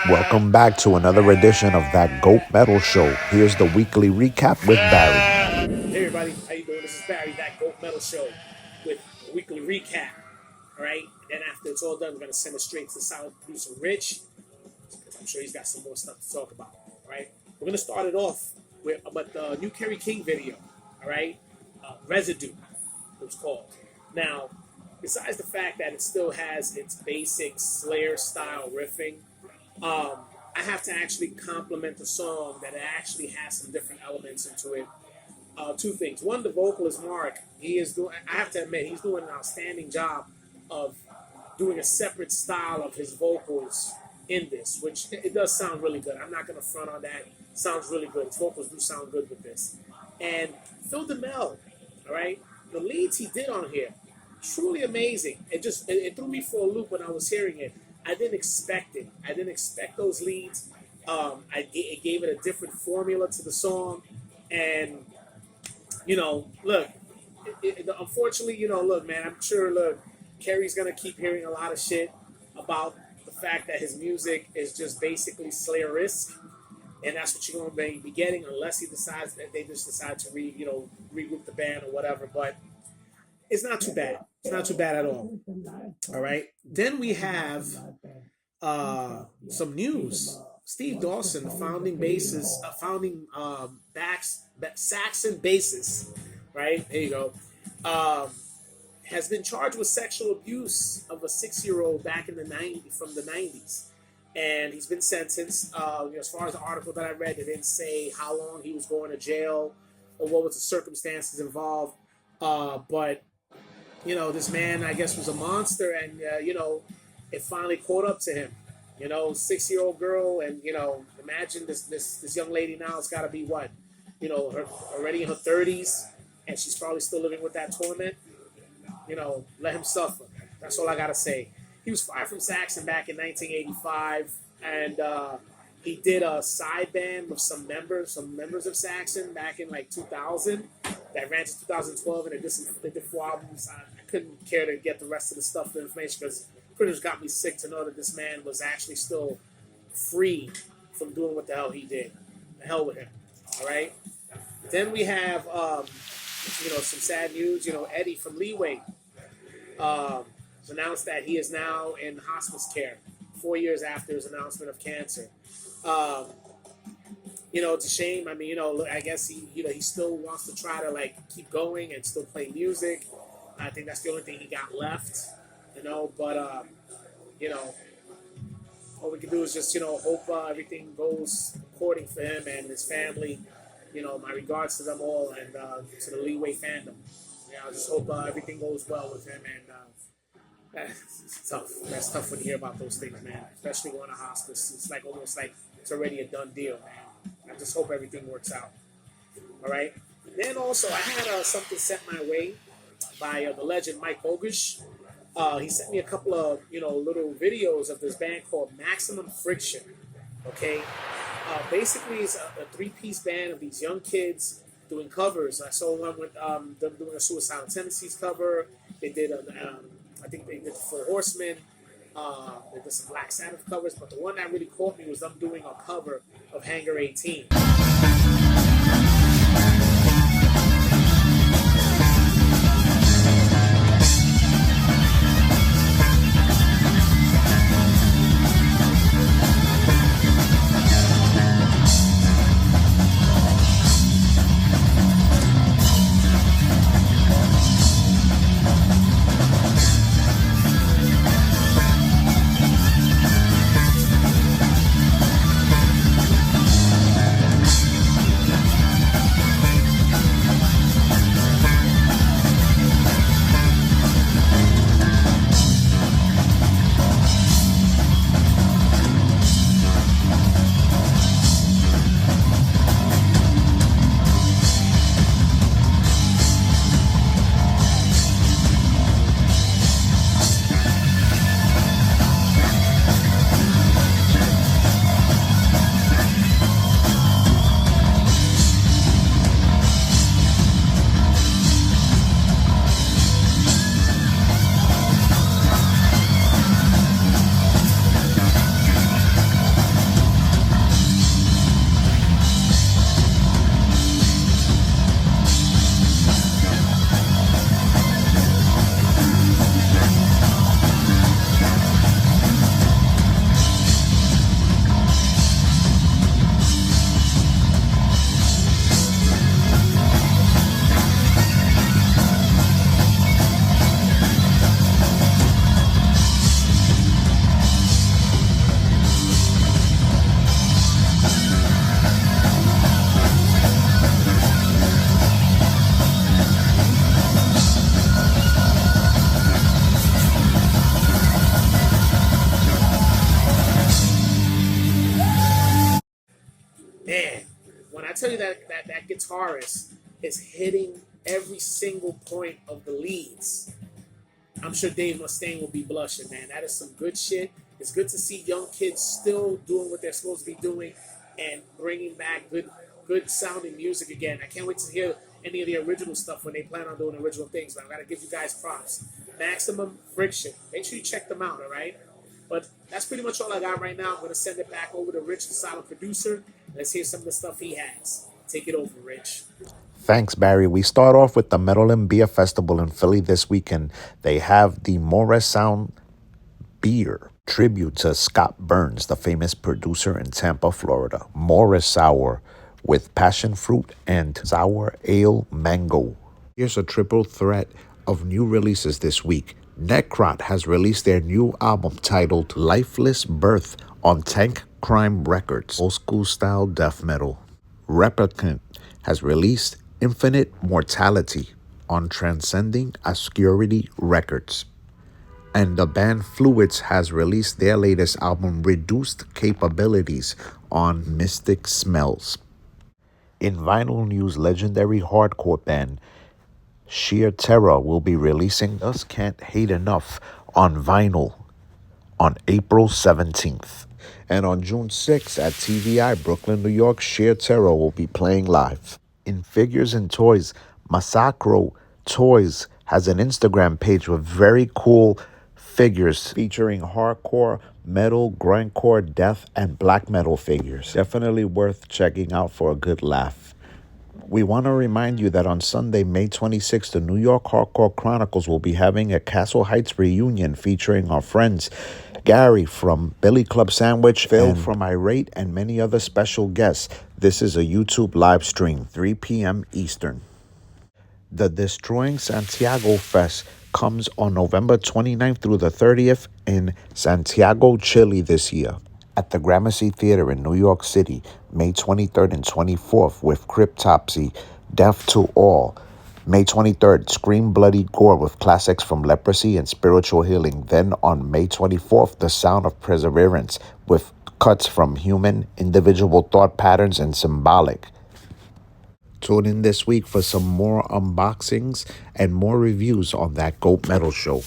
Welcome back to another edition of That Goat Metal Show. Here's the weekly recap with Barry. Hey everybody, how you doing? This is Barry, That Goat Metal Show, with a weekly recap. All right, and then after it's all done, we're gonna send it straight to silent producer Rich, because I'm sure he's got some more stuff to talk about. All right, we're gonna start it off with the new Kerry King video. All right, Residue, it was called. Now, besides the fact that it still has its basic Slayer style riffing, I have to actually compliment the song that it actually has some different elements into it. Two things. One, the vocalist Mark, he is doing. I have to admit, he's doing an outstanding job of doing a separate style of his vocals in this, which it does sound really good. I'm not going to front on that. It sounds really good. His vocals do sound good with this. And Phil DeMel, all right, the leads he did on here, truly amazing. It threw me for a loop when I was hearing it. I didn't expect it. I didn't expect those leads. It gave it a different formula to the song, and look, unfortunately, look, man, I'm sure, Kerry's going to keep hearing a lot of shit about the fact that his music is just basically Slayer-esque, and that's what you're going to be getting unless he decides that they just decide to regroup the band or whatever, but it's not too bad. It's not too bad at all. All right. Then we have some news. Steve Dawson, founding Saxon bassist, right? There you go. Has been charged with sexual abuse of a 6-year-old back in from the 90s. And he's been sentenced. As far as the article that I read, it didn't say how long he was going to jail or what was the circumstances involved. But this man, I guess, was a monster, and it finally caught up to him. 6-year-old girl, and imagine this young lady now has got to be what, her already in her 30s, and she's probably still living with that torment. Let him suffer. That's all I gotta say. He was fired from Saxon back in 1985, and he did a side band with some members of Saxon back in like 2000 that ran to 2012, and they did 4 albums. I couldn't care to get the rest of the information, because pretty much got me sick to know that this man was actually still free from doing what the hell he did. The hell with him. All right. Then we have some sad news. Eddie from Leeway announced that he is now in hospice care 4 years after his announcement of cancer. It's a shame. I mean, I guess he still wants to try to keep going and still play music. I think that's the only thing he got left. But all we can do is just hope everything goes according for him and his family. My regards to them all, and to the Leeway fandom. I just hope everything goes well with him, and it's tough. That's tough when you hear about those things, man. Especially going to hospice. It's almost like it's already a done deal, man. I just hope everything works out. All right. Then also, I had something sent my way by the legend Mike Bogush. He sent me a couple of little videos of this band called Maximum Friction. Okay. Basically, it's a 3-piece band of these young kids doing covers. I saw one with them doing a Suicidal Tendencies cover. They did, I think they did Four Horsemen. They did some Black Sabbath covers, but the one that really caught me was them doing a cover of Hangar 18. tell you that guitarist is hitting every single point of the leads, I'm sure Dave Mustaine will be blushing, man. That is some good shit. It's good to see young kids still doing what they're supposed to be doing and bringing back good sounding music again. I can't wait to hear any of the original stuff when they plan on doing original things, but I gotta give you guys props. Maximum Friction. Make sure you check them out, all right? But that's pretty much all I got right now. I'm gonna send it back over to Rich, the silent producer. Let's hear some of the stuff he has. Take it over, Rich. Thanks, Barry. We start off with the Metal and Beer Festival in Philly this weekend. They have the Morris Sound Beer tribute to Scott Burns, the famous producer in Tampa, Florida. Morris Sour with passion fruit and sour ale mango. Here's a triple threat of new releases this week. Necrot has released their new album titled Lifeless Birth on Tank Crime Records, old school style death metal. Replicant has released Infinite Mortality on Transcending Obscurity Records. And the band Fluids has released their latest album, Reduced Capabilities, on Mystic Smells. In vinyl news, legendary hardcore band Sheer Terror will be releasing Us Can't Hate Enough on vinyl on April 17th. And on June 6th at TVI, Brooklyn, New York, Sheer Terror will be playing live. In figures and toys, Masacro Toys has an Instagram page with very cool figures featuring hardcore, metal, grindcore, death, and black metal figures. Definitely worth checking out for a good laugh. We want to remind you that on Sunday, May 26th, the New York Hardcore Chronicles will be having a Castle Heights reunion featuring our friends Gary from Billy Club Sandwich, Phil from Irate, and many other special guests. This is a YouTube live stream, 3 p.m. Eastern. The Destroying Santiago Fest comes on November 29th through the 30th in Santiago, Chile this year. At the Gramercy Theater in New York City, May 23rd and 24th with Cryptopsy, Death to All. May 23rd, Scream Bloody Gore with classics from Leprosy and Spiritual Healing. Then on May 24th, The Sound of Perseverance with cuts from Human, Individual Thought Patterns, and Symbolic. Tune in this week for some more unboxings and more reviews on That Goat Metal Show.